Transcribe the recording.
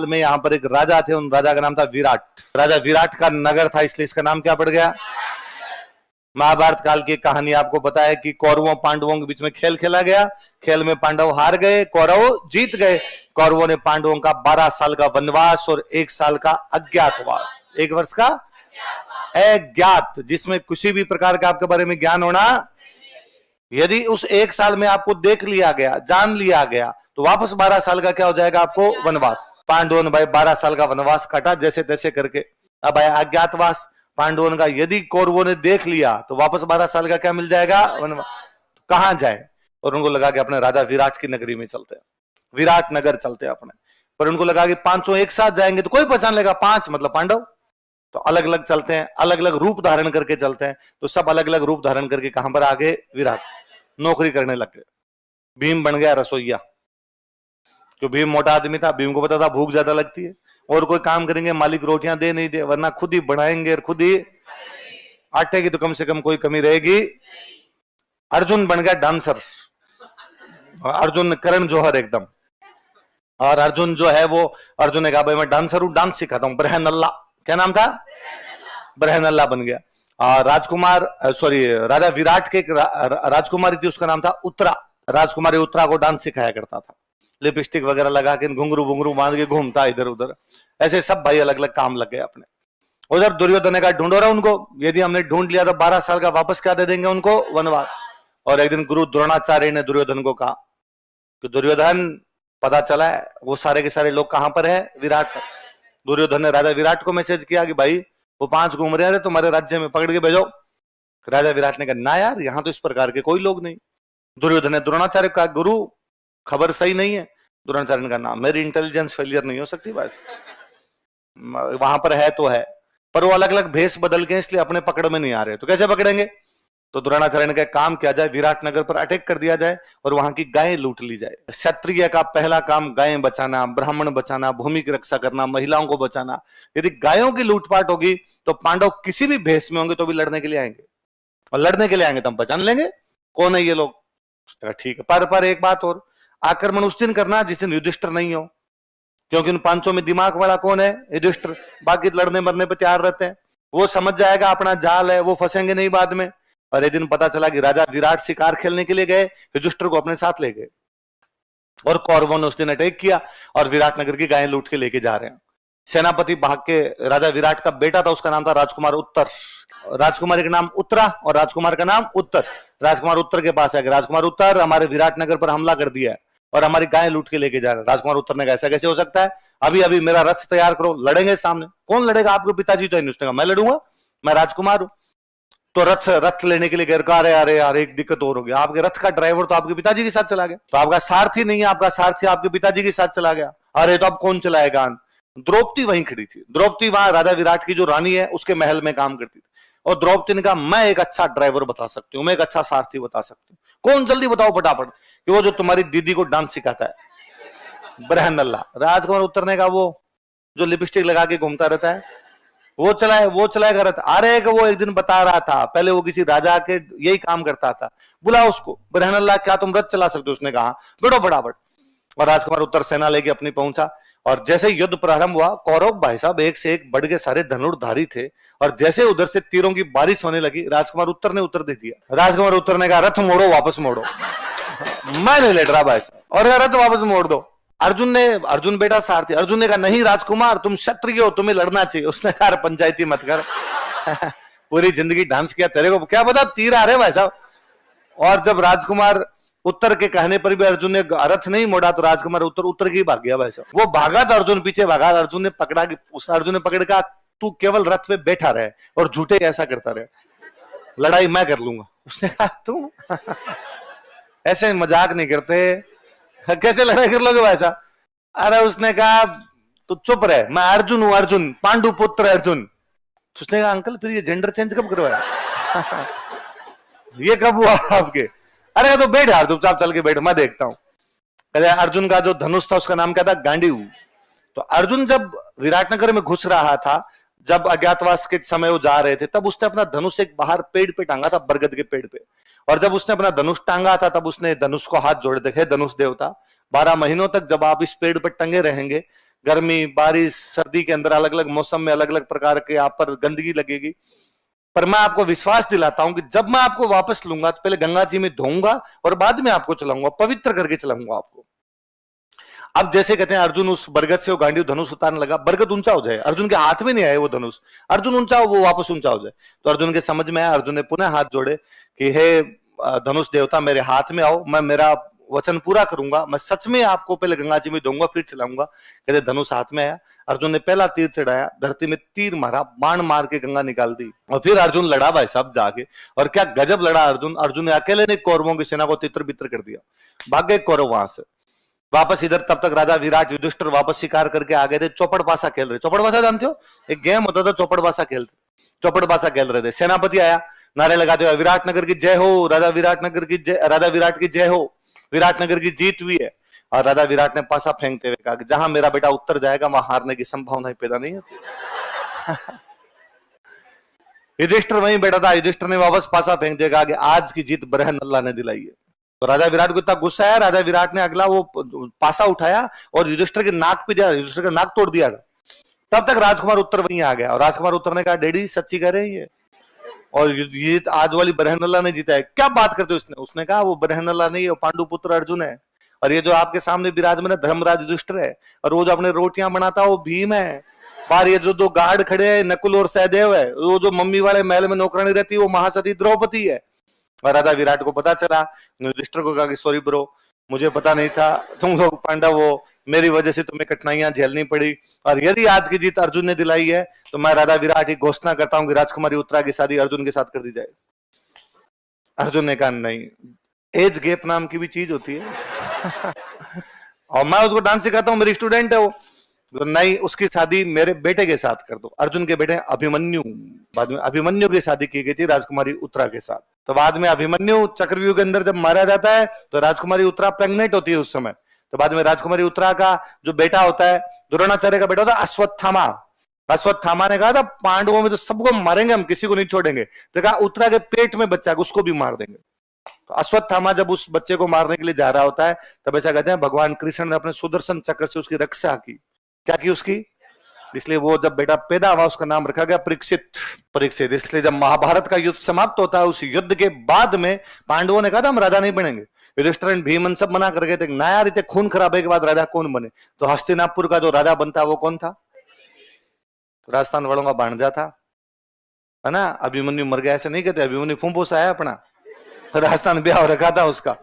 में यहाँ पर एक राजा थे, उन राजा का नाम था विराट। राजा विराट का नगर था, इसलिए इसका नाम क्या पड़ गया? महाभारत काल की कहानी आपको पता है कि कौरवों पांडवों के बीच में खेल खेला गया। खेल में पांडव हार गए, कौरव जीत गए। कौरवों ने पांडवों का 12 साल का वनवास और 1 साल का अज्ञातवास, 1 वर्ष का अज्ञात, जिसमें किसी भी प्रकार का आपके बारे में ज्ञान होना, यदि उस 1 साल में आपको देख लिया गया, जान लिया गया, तो वापस 12 साल का क्या हो जाएगा आपको? वनवास। पांडवों ने भाई 12 साल का वनवास काटा जैसे तैसे करके। अब आया अज्ञातवास। पांडवों का यदि कौरवों ने देख लिया तो वापस 12 साल का क्या मिल जाएगा? वनवास। तो कहां जाए? और उनको लगा कि अपने राजा विराट की नगरी में चलते हैं, विराट नगर चलते हैं अपने। पर उनको लगा कि 500 एक साथ जाएंगे तो कोई पहचान लेगा, 5 मतलब पांडव। तो अलग अलग चलते हैं, अलग अलग रूप धारण करके चलते हैं। तो सब अलग अलग रूप धारण करके कहां पर आ गए? विराट। नौकरी करने लग गए। भीम बन गया रसोईया, क्यों? भीम मोटा आदमी था, भीम को पता था भूख ज्यादा लगती है, और कोई काम करेंगे मालिक रोटियां दे नहीं दे, वरना खुद ही बनाएंगे और खुद ही आटे की तो कम से कम कोई कमी रहेगी। अर्जुन बन गया डांसर, अर्जुन करण जौहर एकदम। और अर्जुन जो है वो, अर्जुन ने कहा भाई मैं डांसर हूं, डांस सिखाता हूं, ब्रहनल्ला, क्या नाम था? ब्रहनल्ला बन गया। राजकुमार, सॉरी, राजा विराट के एक राजकुमारी थी, उसका नाम था उत्तरा। राजकुमारी उत्तरा को डांस सिखाया करता था, लिपस्टिक वगैरह लगा के, घुंघरू घुंघरू बांध के घूमता इधर उधर। ऐसे सब भाई अलग अलग काम लग गए अपने। उधर दुर्योधन ने कहा ढूंढो रहा उनको, यदि हमने ढूंढ लिया तो 12 साल का वापस क्या दे देंगे उनको? वनवास। और एक दिन गुरु द्रोणाचार्य ने दुर्योधन को कहा कि दुर्योधन, पता चला है वो सारे के सारे लोग कहां पर है? विराट पर। दुर्योधन ने राजा विराट को मैसेज किया कि भाई वो 5 घूम रहे हैं तुम्हारे राज्य में, पकड़ के भेजो। राजा विराट ने कहा ना यार, यहां तो इस प्रकार के कोई लोग नहीं। दुर्योधन ने द्रोणाचार्य कहा गुरु खबर सही नहीं है। द्रोणाचार्य ने कहा ना, मेरी इंटेलिजेंस फेलियर नहीं हो सकती, बस वहां पर है तो है, पर वो अलग अलग भेष बदल के इसलिए अपने पकड़ में नहीं आ रहे, तो कैसे पकड़ेंगे? तो द्रोणाचार्य ने कहा काम किया जाए, विराट नगर पर अटैक कर दिया जाए और वहां की गायें लूट ली जाए। क्षत्रिय का पहला काम गायें बचाना, ब्राह्मण बचाना, भूमि की रक्षा करना, महिलाओं को बचाना। यदि गायों की लूटपाट होगी तो पांडव किसी भी भेष में होंगे तो भी लड़ने के लिए आएंगे, और लड़ने के लिए आएंगे तो हम पहचान लेंगे कौन है ये लोग। ठीक है, पर एक बात और, आक्रमण उस दिन करना जिस दिन युधिष्ठिर नहीं हो, क्योंकि उन 500 में दिमाग वाला कौन है? युधिष्ठिर। बाकी लड़ने मरने पर तैयार रहते हैं, वो समझ जाएगा अपना जाल है, वो फंसेंगे नहीं बाद में। और एक दिन पता चला कि राजा विराट शिकार खेलने के लिए गए, युधिष्ठिर को अपने साथ ले गए, और कौरवों ने उस दिन अटैक किया और विराट नगर की गायें लूट के लेके जा रहे हैं। सेनापति भाग के, राजा विराट का बेटा था, उसका नाम था राजकुमार उत्तर। राजकुमारी का नाम उत्तरा और राजकुमार का नाम उत्तर। राजकुमार उत्तर के पास है कि राजकुमार उत्तर, हमारे विराट नगर पर हमला कर दिया है और हमारी गायें लूट के लेके जा रहे हैं। राजकुमार उत्तर ने कहा ऐसा कैसे हो सकता है? अभी अभी मेरा रथ तैयार करो, लड़ेंगे सामने। कौन लड़ेगा? आपके पिताजी तो है। उसने कहा मैं लड़ूंगा, मैं राजकुमार हूं। तो रथ लेने के लिए गए, अरे अरे यार एक दिक्कत और हो गया, आपके रथ का ड्राइवर तो आपके पिताजी के साथ चला गया, तो आपका सारथी नहीं है, आपका सारथी आपके पिताजी के साथ चला गया। अरे तो अब कौन चलाएगा? द्रौपदी वहीं खड़ी थी। द्रौपदी वहां राजा विराट की जो रानी है उसके महल में काम करती थी, और द्रौपदी ने कहा मैं एक अच्छा ड्राइवर बता सकती हूँ, मैं एक अच्छा सारथी बता सकती हूँ। कौन? जल्दी बताओ फटाफट। कि वो जो तुम्हारी दीदी को डांस सिखाता है, ब्रहनल्ला। राजकुमार उत्तर ने कहा वो जो लिपस्टिक लगा के घूमता रहता है, वो चलाएगा रथ। अरे वो एक दिन बता रहा था, पहले वो किसी राजा के यही काम करता था, बुला उसको। ब्रहनल्ला क्या तुम रथ चला सकते हो? उसने कहा बैठो फटाफट। और राजकुमार उत्तर सेना लेके अपनी पहुंचा, और जैसे युद्ध प्रारंभ हुआ, कौरव भाई साहब एक से एक बढ़ के सारे धनुर्धारी थे, और जैसे उधर से तीरों की बारिश होने लगी, राजकुमार उत्तर ने उत्तर दे दिया। राजकुमार उत्तर ने कहा रथ मोड़ो, वापस मोड़ो। मैं नहीं लड़ रहा भाई साहब, और रथ वापस मोड़ दो। अर्जुन बेटा सारथी, अर्जुन ने कहा नहीं राजकुमार तुम क्षत्रिय हो, तुम्हें लड़ना चाहिए। उसने कहा पंचायती मत कर पूरी जिंदगी डांस किया, तेरे को क्या पता तीर आ रहे भाई साहब। और जब राजकुमार उत्तर के कहने पर भी अर्जुन ने रथ नहीं मोड़ा, तो राजकुमार उत्तर की भाग गया भाई साहब। वो भागा तो अर्जुन पीछे भागा, अर्जुन ने पकड़ा, अर्जुन ने पकड़ का तू केवल रथ पे बैठा रहे और झूठे ऐसा करता रहे, लड़ाई मैं कर लूंगा। उसने कहा तुम ऐसे मजाक नहीं करते, कैसे लड़ाई कर लोगे भाई साहब? अरे उसने कहा तू चुप रहे, मैं अर्जुन हूं, अर्जुन, पांडु पुत्र अर्जुन। उसने कहा अंकल फिर ये जेंडर चेंज कब करवाया? ये कब हुआ आपके? अरे तो बैठ यार, चुपचाप चल के बैठ, मैं देखता हूं। अर्जुन का जो धनुष था उसका नाम क्या था? गांडीव। तो अर्जुन जब विराटनगर में घुस रहा था, जब अज्ञातवास के समय वो जा रहे थे, तब उसने अपना धनुष एक बाहर पेड़ पे टांगा था, बरगद के पेड़ पे। और जब उसने अपना धनुष टांगा था, तब उसने धनुष को हाथ जोड़े देखे, धनुष देवता 12 महीनों तक जब आप इस पेड़ पर टंगे रहेंगे, गर्मी, बारिश, सर्दी के अंदर अलग अलग मौसम में अलग अलग प्रकार के आप पर गंदगी लगेगी, पर मैं आपको विश्वास दिलाता हूं कि जब मैं आपको वापस लूंगा तो पहले गंगा जी में धोऊंगा और बाद में आपको चलाऊंगा, पवित्र करके चलाऊंगा आपको। अब जैसे कहते हैं अर्जुन उस बरगद से वो गांडीव धनुष उतारने लगा, बरगद ऊंचा हो जाए, अर्जुन के हाथ में नहीं आए वो धनुष, अर्जुन ऊंचा हो वो वापस ऊंचा हो जाए। तो अर्जुन के समझ में आया, अर्जुन ने पुनः हाथ जोड़े कि हे धनुष देवता मेरे हाथ में आओ, मैं मेरा वचन पूरा करूंगा, मैं सच में आपको पहले गंगा जी में दूंगा फिर चलाऊंगा। कहते धनुष हाथ में आया, अर्जुन ने पहला तीर चढ़ाया, धरती में तीर मारा, बाण मार के गंगा निकाल दी, और फिर अर्जुन लड़ा भाई साहब जाके, और क्या गजब लड़ा अर्जुन। अर्जुन ने अकेले ने कौरवों की सेना को तितर बितर कर दिया, भाग गए कौरव वहां से वापस इधर। तब तक राजा विराट युधिष्ठिर वापस शिकार करके आ गए थे, चौपड़ पासा खेल रहे। चौपड़ पासा जानते हो, एक गेम होता था, चौपड़ पासा खेलते, चौपड़ पासा खेल रहे थे। सेनापति आया, नारे लगाते हुए विराट नगर की जय हो, राजा विराट नगर की जय, राजा विराट की जय हो, विराट नगर की जीत हुई है। और राजा विराट ने पासा फेंकते हुए कहा कि जहां मेरा बेटा उत्तर जाएगा वहां हारने की संभावना पैदा नहीं होती। युधिष्ठिर वहीं बैठा था, युधिष्ठिर ने वापस पासा फेंक दिया, कहा कि आज की जीत बरहन अल्लाह ने दिलाई है। तो राजा विराट को इतना गुस्सा आया, राजा विराट ने अगला वो पासा उठाया और युधिष्ठिर के नाक पे दिया, युधिष्ठिर का नाक तोड़ दिया। तब तक राजकुमार उत्तर वहीं आ गया, और राजकुमार उत्तर ने कहा डैडी सच्ची कह रहे हैं ये, और ये आज वाली बरहनल्ला ने जीता है, क्या बात करते हो? उसने कहा वो बरहनल्ला नहीं है, वो पांडु पुत्र अर्जुन है, और ये जो आपके सामने विराजमान है धर्मराज युधिष्ठिर है, और वो जो अपने रोटियां बनाता है वो भीम है, बाहर ये जो दो गार्ड खड़े हैं नकुल और सहदेव है, वो जो मम्मी वाले महल में नौकरानी रहती है वो महासती द्रौपदी है। और राजा विराट को पता चला, युधिष्ठिर को कहा कि सॉरी ब्रो, मुझे पता नहीं था तुम लोग पांडव हो, मेरी वजह से तुम्हें कठिनाइयां झेलनी पड़ी, और यदि आज की जीत अर्जुन ने दिलाई है तो मैं राजा विराट की घोषणा करता हूं कि राजकुमारी उत्तरा की शादी अर्जुन के साथ कर दी जाए। अर्जुन ने कहा नहीं, एज गैप नाम की भी चीज होती है और मैं उसको डांस सिखाता हूं, मेरी स्टूडेंट है वो, तो नहीं उसकी शादी मेरे बेटे के साथ कर दो। अर्जुन के बेटे अभिमन्यु, बाद में अभिमन्यु की शादी की गई थी राजकुमारी उत्तरा के साथ। तो बाद में अभिमन्यु चक्रव्यूह के अंदर जब मारा जाता है तो राजकुमारी उत्तरा प्रेग्नेंट होती है उस समय, तो बाद में राजकुमारी उत्तरा का जो बेटा होता है, द्रोणाचार्य का बेटा होता है अश्वत्थामा, अश्वत्थामा ने कहा था पांडवों में तो सबको मारेंगे हम, किसी को नहीं छोड़ेंगे, तो कहा उत्तरा के पेट में बच्चा उसको भी मार देंगे। तो अश्वत्थामा जब उस बच्चे को मारने के लिए जा रहा होता है तब ऐसा कहते हैं भगवान कृष्ण ने अपने सुदर्शन चक्र से उसकी रक्षा की। क्या की उसकी? इसलिए वो जब बेटा पैदा हुआ उसका नाम रखा गया परीक्षित। परीक्षित इसलिए जब महाभारत का युद्ध समाप्त होता है उस युद्ध के बाद में पांडवों ने कहा था हम राजा नहीं बनेंगे, युधिष्ठिर भीमन सब मना कर गए थे, नया रीते खून खराबे के बाद राजा कौन बने? तो हस्तिनापुर का जो राजा बनता वो कौन था? राजस्थान वालों का भांजा था, है ना, अभिमन्यु मर गया ऐसे नहीं कहते, अभिमन्यु फूंफूस आया अपना, राजस्थान ब्याह रखा था उसका।